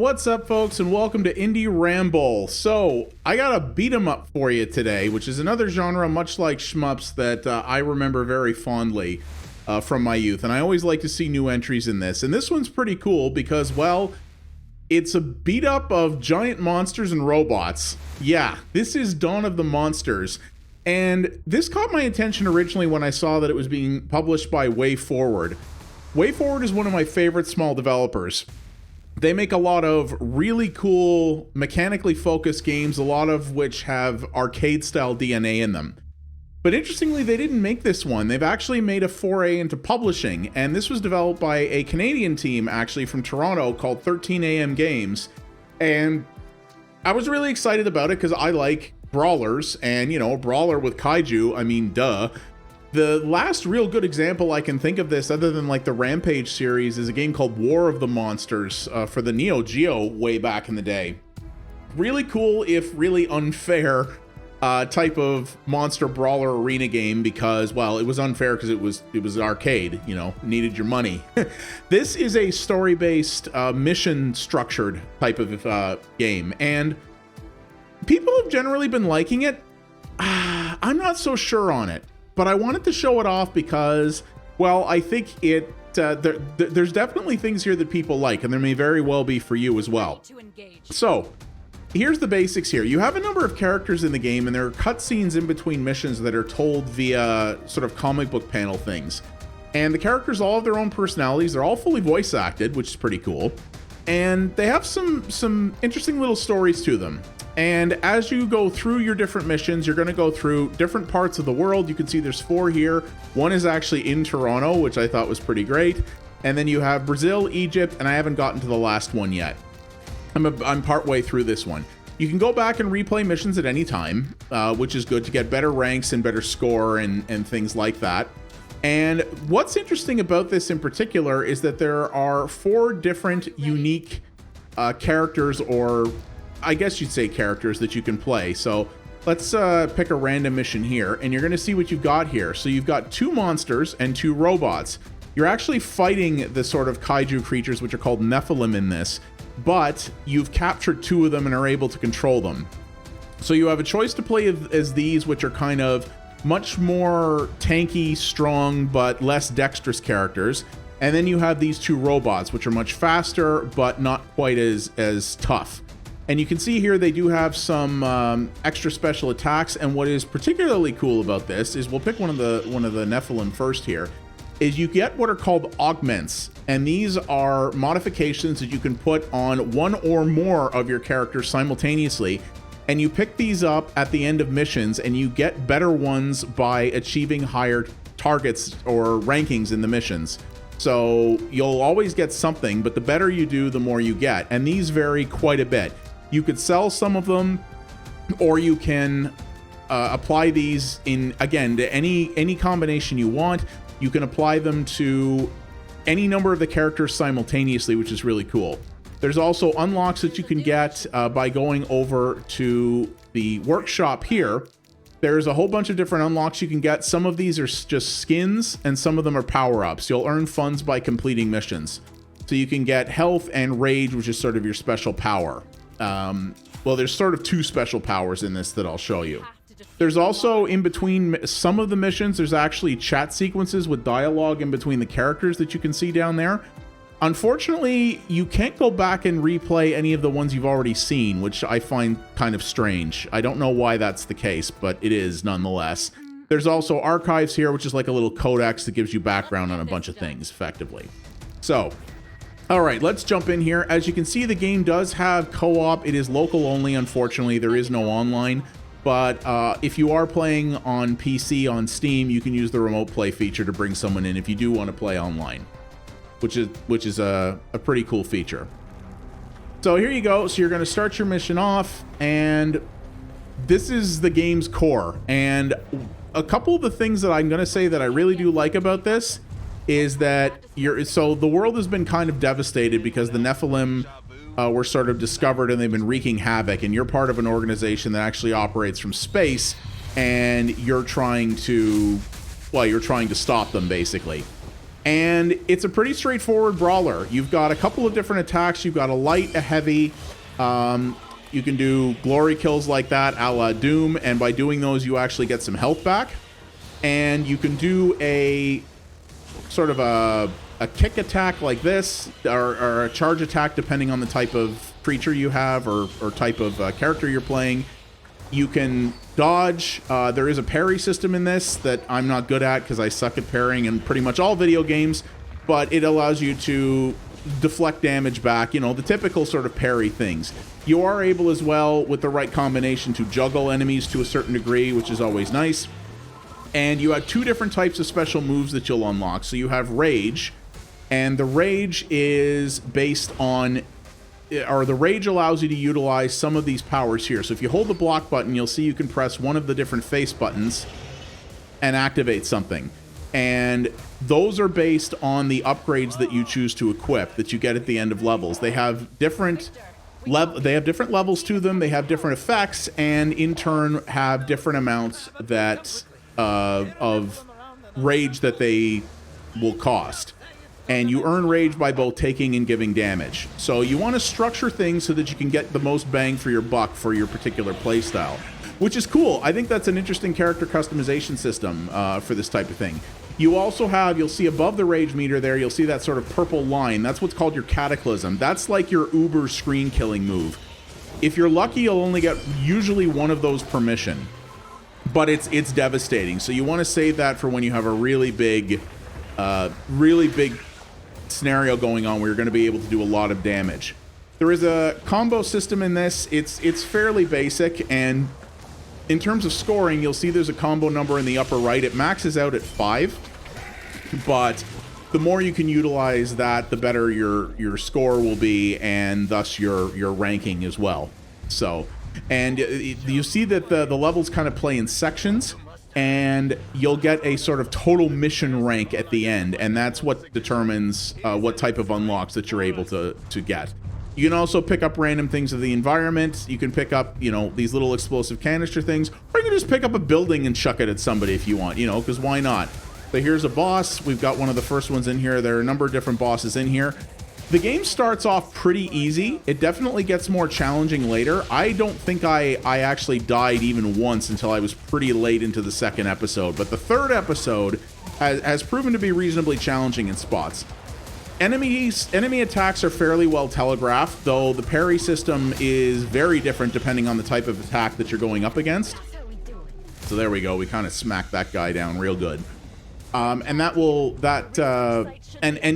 What's up, folks, and welcome to Indie Ramble. So, I got a beat 'em up for you today, which is another genre much like shmups that I remember very fondly from my youth, and I always like to see new entries in this. And this one's pretty cool because, well, it's a beat up of giant monsters and robots. Yeah, this is Dawn of the Monsters. And this caught my attention originally when I saw that it was being published by WayForward. WayForward is one of my favorite small developers. They make a lot of really cool, mechanically focused games, a lot of which have arcade-style DNA in them. But interestingly, they didn't make this one. They've actually made a foray into publishing, and this was developed by a Canadian team, actually, from Toronto, called 13am Games. And I was really excited about it because I like brawlers, and, you know, a brawler with kaiju, I mean, duh. The last real good example I can think of this, other than like the Rampage series, is a game called War of the Monsters for the Neo Geo way back in the day. Really cool, if really unfair, type of monster brawler arena game because, well, it was unfair because it was arcade, you know, needed your money. This is a story-based, mission-structured type of game, and people have generally been liking it. I'm not so sure on it. But I wanted to show it off because, well, I think there's definitely things here that people like, and there may very well be for you as well. So, here's the basics here. You have a number of characters in the game, and there are cutscenes in between missions that are told via sort of comic book panel things. And the characters all have their own personalities. They're all fully voice acted, which is pretty cool. And they have some interesting little stories to them. And as you go through your different missions, you're going to go through different parts of the world. You can see there's 4 here. One is actually in Toronto, which I thought was pretty great. And then you have Brazil, Egypt, and I haven't gotten to the last one yet. I'm partway through this one. You can go back and replay missions at any time, which is good to get better ranks and better score and things like that. And what's interesting about this in particular is that there are 4 different unique characters, or I guess you'd say characters, that you can play. So let's pick a random mission here, and you're going to see what you've got here. So you've got 2 monsters and 2 robots. You're actually fighting the sort of kaiju creatures, which are called Nephilim in this, but you've captured 2 of them and are able to control them. So you have a choice to play as these, which are kind of much more tanky, strong, but less dexterous characters. And then you have these 2 robots, which are much faster, but not quite as tough. And you can see here they do have some extra special attacks, and what is particularly cool about this is, we'll pick one of the Nephilim first here, is you get what are called Augments, and these are modifications that you can put on 1 or more of your characters simultaneously, and you pick these up at the end of missions, and you get better ones by achieving higher targets or rankings in the missions. So you'll always get something, but the better you do, the more you get, and these vary quite a bit. You could sell some of them, or you can apply these in, again, to any combination you want. You can apply them to any number of the characters simultaneously, which is really cool. There's also unlocks that you can get by going over to the workshop here. There's a whole bunch of different unlocks you can get. Some of these are just skins, and some of them are power-ups. You'll earn funds by completing missions. So you can get health and rage, which is sort of your special power. Well, there's sort of 2 special powers in this that I'll show you. There's also, in between some of the missions, there's actually chat sequences with dialogue in between the characters that you can see down there. Unfortunately, you can't go back and replay any of the ones you've already seen, which I find kind of strange. I don't know why that's the case, but it is nonetheless. There's also archives here, which is like a little codex that gives you background on a bunch of things, effectively. So, all right, let's jump in here. As you can see, the game does have co-op. It is local only, unfortunately. There is no online. But if you are playing on PC on Steam, you can use the remote play feature to bring someone in if you do want to play online, which is a pretty cool feature. So here you go. So you're going to start your mission off, and this is the game's core. And a couple of the things that I'm going to say that I really do like about this is that so the world has been kind of devastated because the Nephilim were sort of discovered, and they've been wreaking havoc, and you're part of an organization that actually operates from space, and you're trying to stop them, basically. And it's a pretty straightforward brawler. You've got a couple of different attacks. You've got a light, a heavy. You can do glory kills like that, a la Doom, and by doing those, you actually get some health back. And you can do a sort of a kick attack like this, or a charge attack, depending on the type of creature you have or type of character you're playing. You can dodge. There is a parry system in this that I'm not good at because I suck at parrying in pretty much all video games, but it allows you to deflect damage back, you know, the typical sort of parry things. You are able as well, with the right combination, to juggle enemies to a certain degree, which is always nice. And you have two different types of special moves that you'll unlock. So you have Rage, and the Rage is based on, or the Rage allows you to utilize some of these powers here. So if you hold the block button, you'll see you can press one of the different face buttons and activate something. And those are based on the upgrades that you choose to equip that you get at the end of levels. They have different levels to them. They have different effects, and in turn have different amounts that of rage that they will cost. And you earn rage by both taking and giving damage. So you want to structure things so that you can get the most bang for your buck for your particular playstyle, which is cool. I think that's an interesting character customization system for this type of thing. You also have, you'll see above the rage meter there, you'll see that sort of purple line. That's what's called your Cataclysm. That's like your uber screen killing move. If you're lucky, you'll only get usually one of those per mission, but it's devastating. So you want to save that for when you have a really big scenario going on where you're going to be able to do a lot of damage. There is a combo system in this. It's fairly basic, and in terms of scoring, you'll see there's a combo number in the upper right. It maxes out at 5, but the more you can utilize that, the better your score will be, and thus your ranking as well. So, and you see that the levels kind of play in sections, and you'll get a sort of total mission rank at the end, and that's what determines what type of unlocks that you're able to get. You can also pick up random things of the environment. You can pick up, you know, these little explosive canister things, or you can just pick up a building and chuck it at somebody if you want, you know, because why not? So here's a boss. We've got one of the first ones in here. There are a number of different bosses in here. The game starts off pretty easy. It definitely gets more challenging later. I don't think I actually died even once until I was pretty late into the second episode, but the third episode has proven to be reasonably challenging in spots. Enemy attacks are fairly well telegraphed, though the parry system is very different depending on the type of attack that you're going up against. So there we go. We kind of smacked that guy down real good. And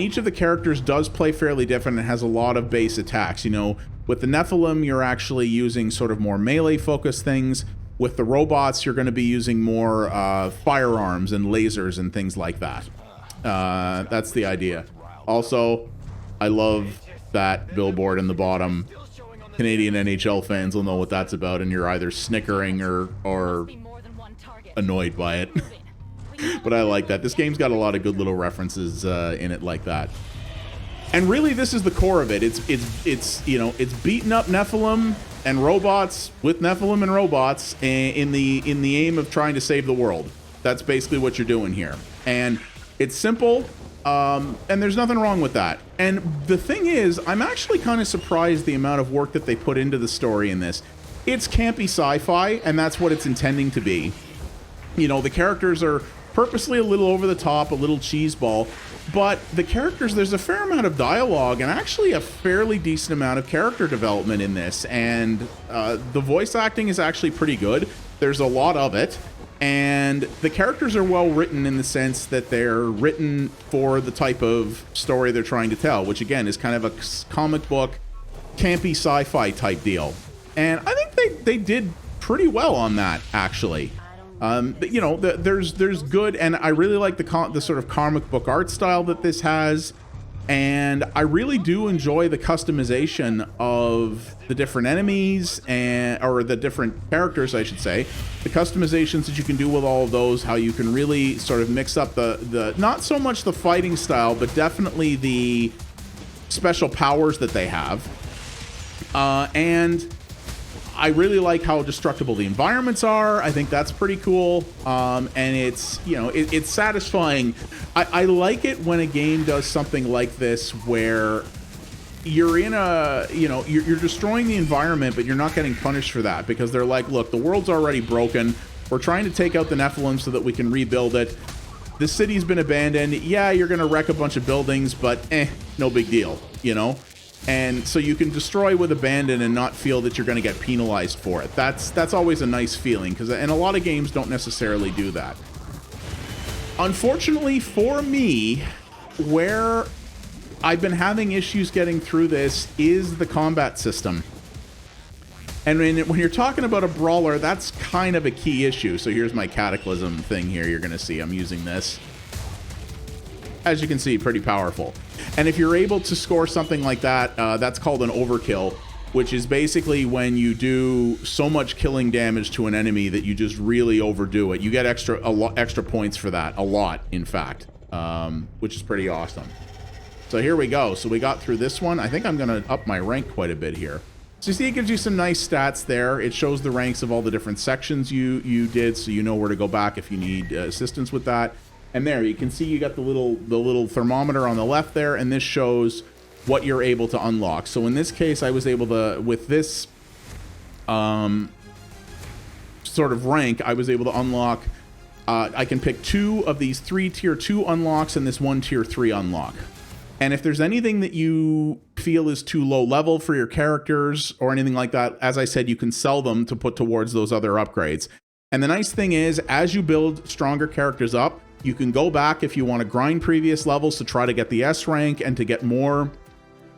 each of the characters does play fairly different and has a lot of base attacks. You know, with the Nephilim, you're actually using sort of more melee focused things. With the robots, you're going to be using more firearms and lasers and things like that. That's the idea. Also, I love that billboard in the bottom. Canadian NHL fans will know what that's about, and you're either snickering or annoyed by it. But I like that. This game's got a lot of good little references in it like that. And really, this is the core of it. It's you know, it's beating up Nephilim and robots with Nephilim and robots in the aim of trying to save the world. That's basically what you're doing here. And it's simple. And there's nothing wrong with that. And the thing is, I'm actually kind of surprised the amount of work that they put into the story in this. It's campy sci-fi, and that's what it's intending to be. You know, the characters are purposely a little over the top, a little cheeseball, but the characters, there's a fair amount of dialogue and actually a fairly decent amount of character development in this. And the voice acting is actually pretty good. There's a lot of it. And the characters are well written in the sense that they're written for the type of story they're trying to tell, which again is kind of a comic book, campy sci-fi type deal. And I think they did pretty well on that, actually. But, you know, there's good, and I really like the sort of comic book art style that this has. And I really do enjoy the customization of the different enemies or the different characters, I should say. The customizations that you can do with all of those, how you can really sort of mix up the not so much the fighting style, but definitely the special powers that they have. And I really like how destructible the environments are. I think that's pretty cool. And it's, you know, it's satisfying. I like it when a game does something like this where you're in a, you know, you're destroying the environment, but you're not getting punished for that, because they're like, look, the world's already broken. We're trying to take out the Nephilim so that we can rebuild it. The city's been abandoned. Yeah, you're going to wreck a bunch of buildings, but no big deal, you know? And so you can destroy with abandon and not feel that you're going to get penalized for it. That's always a nice feeling, because and a lot of games don't necessarily do that. Unfortunately for me, where I've been having issues getting through this is the combat system. And when you're talking about a brawler, that's kind of a key issue. So here's my Cataclysm thing here. You're going to see I'm using this. As you can see, pretty powerful. And if you're able to score something like that, that's called an overkill, which is basically when you do so much killing damage to an enemy that you just really overdo it. You get extra points for that, a lot, in fact, which is pretty awesome. So here we go. So we got through this one. I think I'm going to up my rank quite a bit here. So you see, it gives you some nice stats there. It shows the ranks of all the different sections you did, so you know where to go back if you need assistance with that. And there, you can see you got the little thermometer on the left there, and this shows what you're able to unlock. So in this case, I was able to, with this sort of rank, I was able to unlock, I can pick 2 of these 3 tier 2 unlocks and this 1 tier 3 unlock. And if there's anything that you feel is too low level for your characters or anything like that, as I said, you can sell them to put towards those other upgrades. And the nice thing is, as you build stronger characters up, you can go back if you want to grind previous levels to try to get the S rank and to get more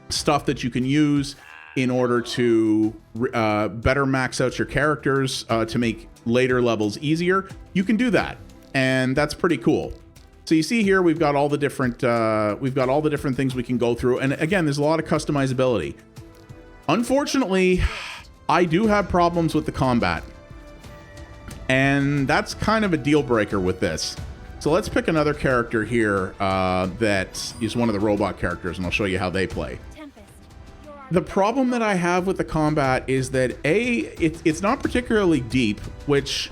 stuff that you can use in order to better max out your characters to make later levels easier. You can do that, and that's pretty cool. So you see here, we've got all the different things we can go through, and again, there's a lot of customizability. Unfortunately, I do have problems with the combat, and that's kind of a deal breaker with this. So let's pick another character here that is one of the robot characters, and I'll show you how they play. The problem that I have with the combat is that it's not particularly deep, which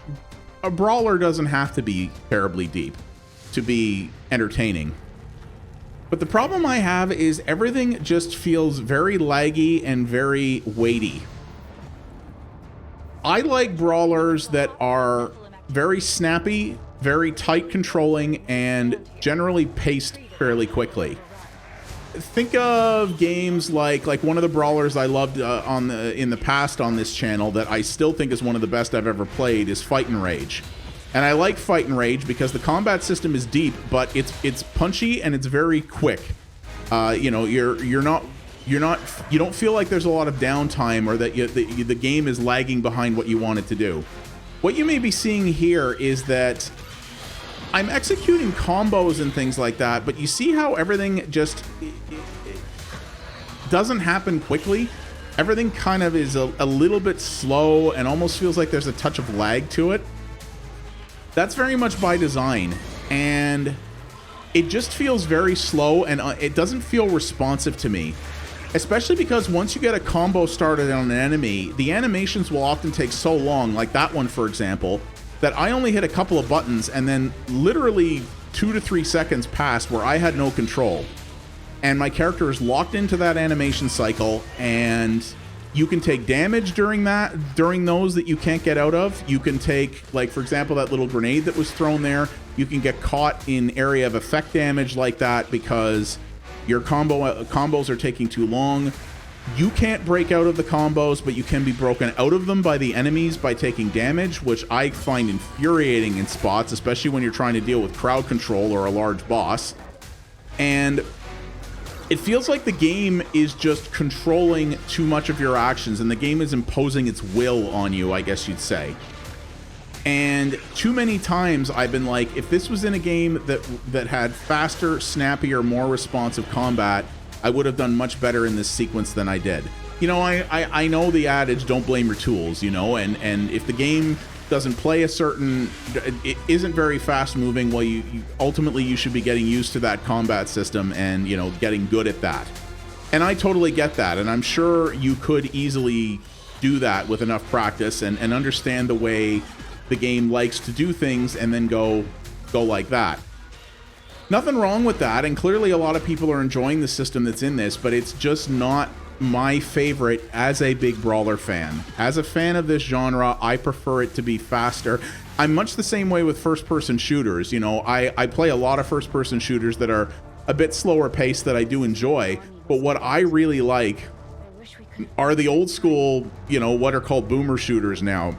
a brawler doesn't have to be terribly deep to be entertaining. But the problem I have is everything just feels very laggy and very weighty. I like brawlers that are very snappy, very tight controlling, and generally paced fairly quickly. Think of games like one of the brawlers I loved in the past on this channel that I still think is one of the best I've ever played is Fight and Rage. And I like Fight and Rage because the combat system is deep, but it's punchy and it's very quick. You know, you don't feel like there's a lot of downtime or that the game is lagging behind what you want it to do. What you may be seeing here is that I'm executing combos and things like that, but you see how everything just it doesn't happen quickly? Everything kind of is a little bit slow and almost feels like there's a touch of lag to it. That's very much by design, and it just feels very slow, and it doesn't feel responsive to me. Especially because once you get a combo started on an enemy, the animations will often take so long, like that one for example, that I only hit a couple of buttons and then literally 2 to 3 seconds passed where I had no control. And my character is locked into that animation cycle, and you can take damage during those that you can't get out of. You can take, like for example, that little grenade that was thrown there. You can get caught in area of effect damage like that because your combos are taking too long. You can't break out of the combos, but you can be broken out of them by the enemies by taking damage, which I find infuriating in spots, especially when you're trying to deal with crowd control or a large boss. And it feels like the game is just controlling too much of your actions, and the game is imposing its will on you, I guess you'd say. And too many times I've been like, if this was in a game that had faster, snappier, more responsive combat, I would have done much better in this sequence than I did. You know, I know the adage, don't blame your tools, you know, and if the game doesn't play it isn't very fast moving, well, ultimately you should be getting used to that combat system and, getting good at that. And I totally get that, and I'm sure you could easily do that with enough practice and understand the way the game likes to do things and then go like that. Nothing wrong with that, and clearly a lot of people are enjoying the system that's in this, but it's just not my favorite as a big Brawler fan. As a fan of this genre, I prefer it to be faster. I'm much the same way with first-person shooters. You know, I play a lot of first-person shooters that are a bit slower paced that I do enjoy, but what I really like are the old school, you know, what are called boomer shooters now.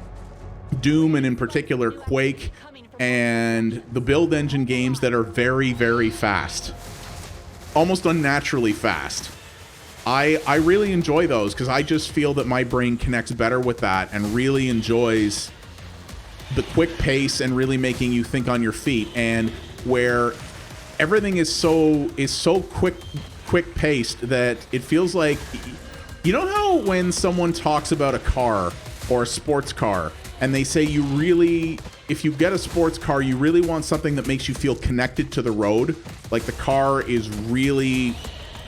Doom, and in particular Quake, and the build engine games that are very, very fast. Almost unnaturally fast. I really enjoy those because I just feel that my brain connects better with that and really enjoys the quick pace and really making you think on your feet, and where everything is so quick paced that it feels like, you know how when someone talks about a car or a sports car and they say you really, if you get a sports car, you really want something that makes you feel connected to the road, like the car is really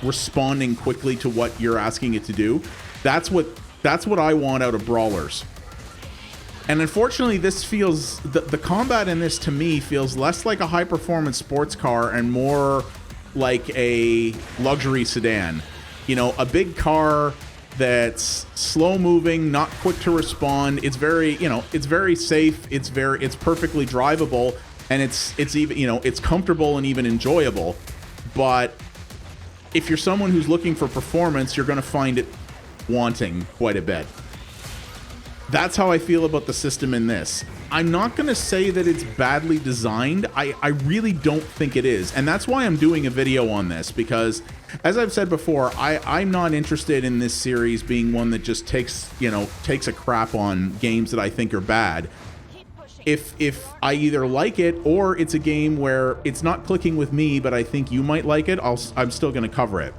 responding quickly to what you're asking it to do. That's what I want out of Brawlers. And unfortunately, this feels, the combat in this to me feels less like a high performance sports car and more like a luxury sedan. You know, a big car that's slow moving, not quick to respond. It's very, you know, it's very safe. It's perfectly drivable, and it's even, you know, it's comfortable and even enjoyable. But if you're someone who's looking for performance, you're going to find it wanting quite a bit. That's how I feel about the system in this. I'm not going to say that it's badly designed. I really don't think it is. And that's why I'm doing a video on this, because as I've said before, I'm not interested in this series being one that just takes a crap on games that I think are bad. If I either like it or it's a game where it's not clicking with me, but I think you might like it, I'm still going to cover it.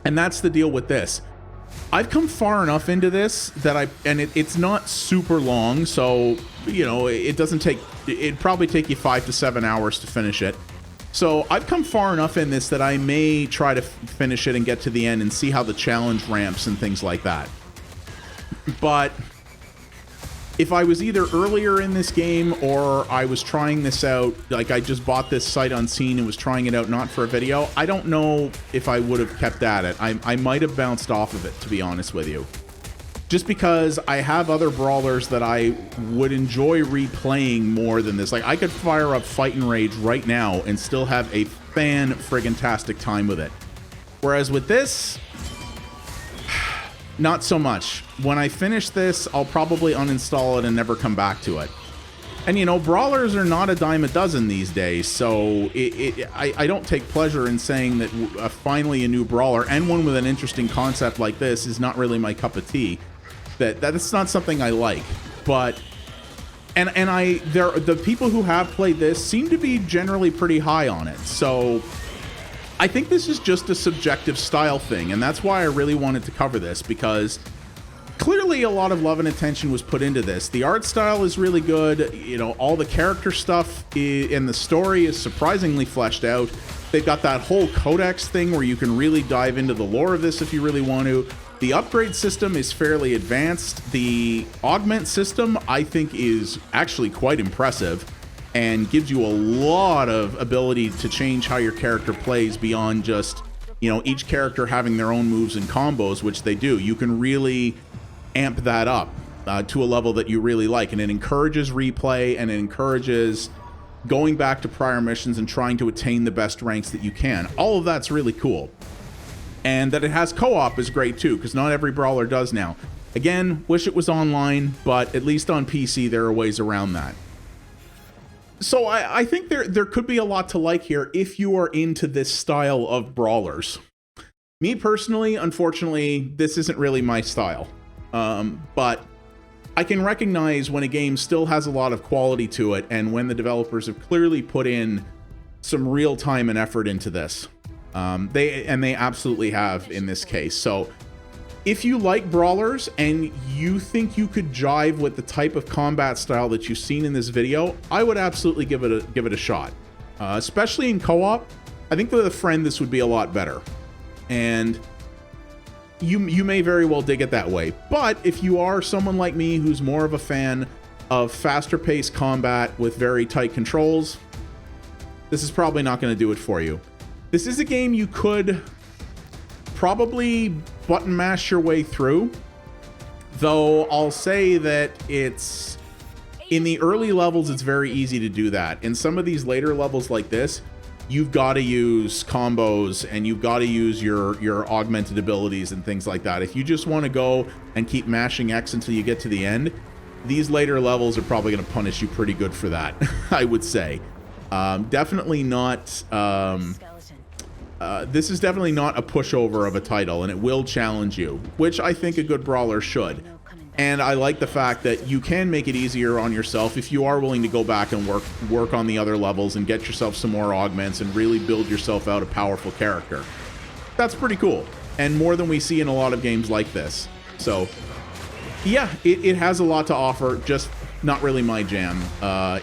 And that's the deal with this. I've come far enough into this that it's not super long, so, you know, it'd probably take you 5 to 7 hours to finish it. So I've come far enough in this that I may try to finish it and get to the end and see how the challenge ramps and things like that. But if I was either earlier in this game or I was trying this out, like I just bought this sight unseen and was trying it out not for a video, I don't know if I would have kept at it. I might have bounced off of it, to be honest with you. Just because I have other Brawlers that I would enjoy replaying more than this. Like, I could fire up Fight and Rage right now and still have a fan-friggin-tastic time with it. Whereas with this, not so much. When I finish this, I'll probably uninstall it and never come back to it. And, you know, Brawlers are not a dime a dozen these days, so I don't take pleasure in saying that finally a new Brawler, and one with an interesting concept like this, is not really my cup of tea. That's not something I like. But the people who have played this seem to be generally pretty high on it. So I think this is just a subjective style thing, and that's why I really wanted to cover this, because clearly a lot of love and attention was put into this. The art style is really good. You know, all the character stuff in the story is surprisingly fleshed out. They've got that whole codex thing where you can really dive into the lore of this if you really want to. The upgrade system is fairly advanced. The augment system, I think, is actually quite impressive and gives you a lot of ability to change how your character plays beyond just, you know, each character having their own moves and combos, which they do. You can really amp that up to a level that you really like, and it encourages replay, and it encourages going back to prior missions and trying to attain the best ranks that you can. All of that's really cool. And that it has co-op is great too, because not every Brawler does now. Again, wish it was online, but at least on PC there are ways around that. So I think there could be a lot to like here if you are into this style of Brawlers. Me personally, unfortunately, this isn't really my style. But I can recognize when a game still has a lot of quality to it, and when the developers have clearly put in some real time and effort into this. They absolutely have in this case. So if you like Brawlers and you think you could jive with the type of combat style that you've seen in this video, I would absolutely give it a shot. Especially in co-op. I think with a friend this would be a lot better. And you may very well dig it that way. But if you are someone like me who's more of a fan of faster paced combat with very tight controls, this is probably not going to do it for you. This is a game you could probably button mash your way through, though I'll say that it's in the early levels, it's very easy to do that. In some of these later levels like this, you've got to use combos and you've got to use your augmented abilities and things like that. If you just want to go and keep mashing X until you get to the end, these later levels are probably going to punish you pretty good for that, I would say. Definitely not... this is definitely not a pushover of a title, and it will challenge you, which I think a good brawler should. And I like the fact that you can make it easier on yourself if you are willing to go back and work on the other levels and get yourself some more augments and really build yourself out a powerful character. That's pretty cool, and more than we see in a lot of games like this. So, yeah, it has a lot to offer, just not really my jam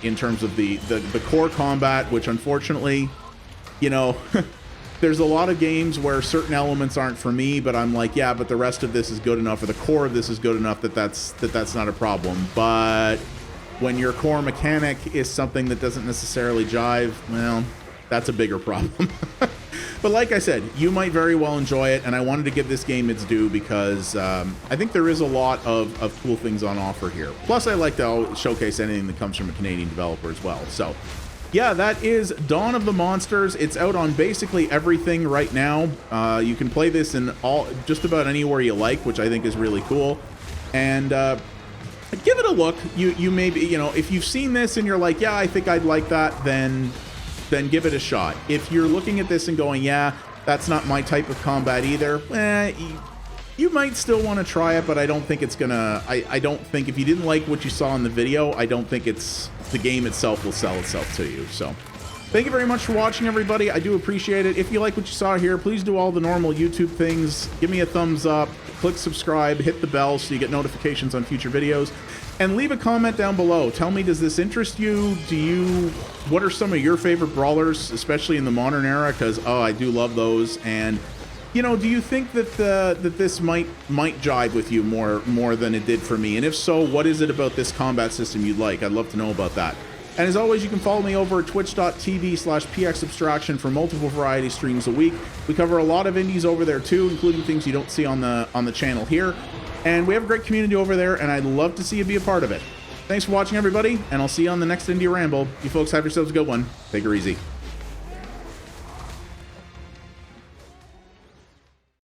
in terms of the core combat, which unfortunately, you know... There's a lot of games where certain elements aren't for me, but I'm like, yeah, but the rest of this is good enough, or the core of this is good enough that's not a problem. But when your core mechanic is something that doesn't necessarily jive, well, that's a bigger problem. But like I said, you might very well enjoy it, and I wanted to give this game its due because I think there is a lot of cool things on offer here. Plus, I like to showcase anything that comes from a Canadian developer as well. So... yeah, that is Dawn of the Monsters. It's out on basically everything right now. You can play this in just about anywhere you like, which I think is really cool. And give it a look. You maybe, you know, if you've seen this and you're like, yeah, I think I'd like that, then give it a shot. If you're looking at this and going, yeah, that's not my type of combat either, you might still want to try it, but I don't think it's gonna... I don't think, if you didn't like what you saw in the video, I don't think the game itself will sell itself to you. So thank you very much for watching, everybody. I do appreciate it. If you like what you saw here, please do all the normal YouTube things. Give me a thumbs up, click subscribe, hit the bell so you get notifications on future videos, and leave a comment down below. Tell me, does this interest you? What are some of your favorite brawlers, especially in the modern era? Because, oh, I do love those. And you know, do you think that that this might jive with you more than it did for me? And if so, what is it about this combat system you'd like? I'd love to know about that. And as always, you can follow me over at twitch.tv/pxabstraction for multiple variety streams a week. We cover a lot of indies over there too, including things you don't see on the channel here. And we have a great community over there, and I'd love to see you be a part of it. Thanks for watching, everybody, and I'll see you on the next Indie Ramble. You folks have yourselves a good one. Take her easy.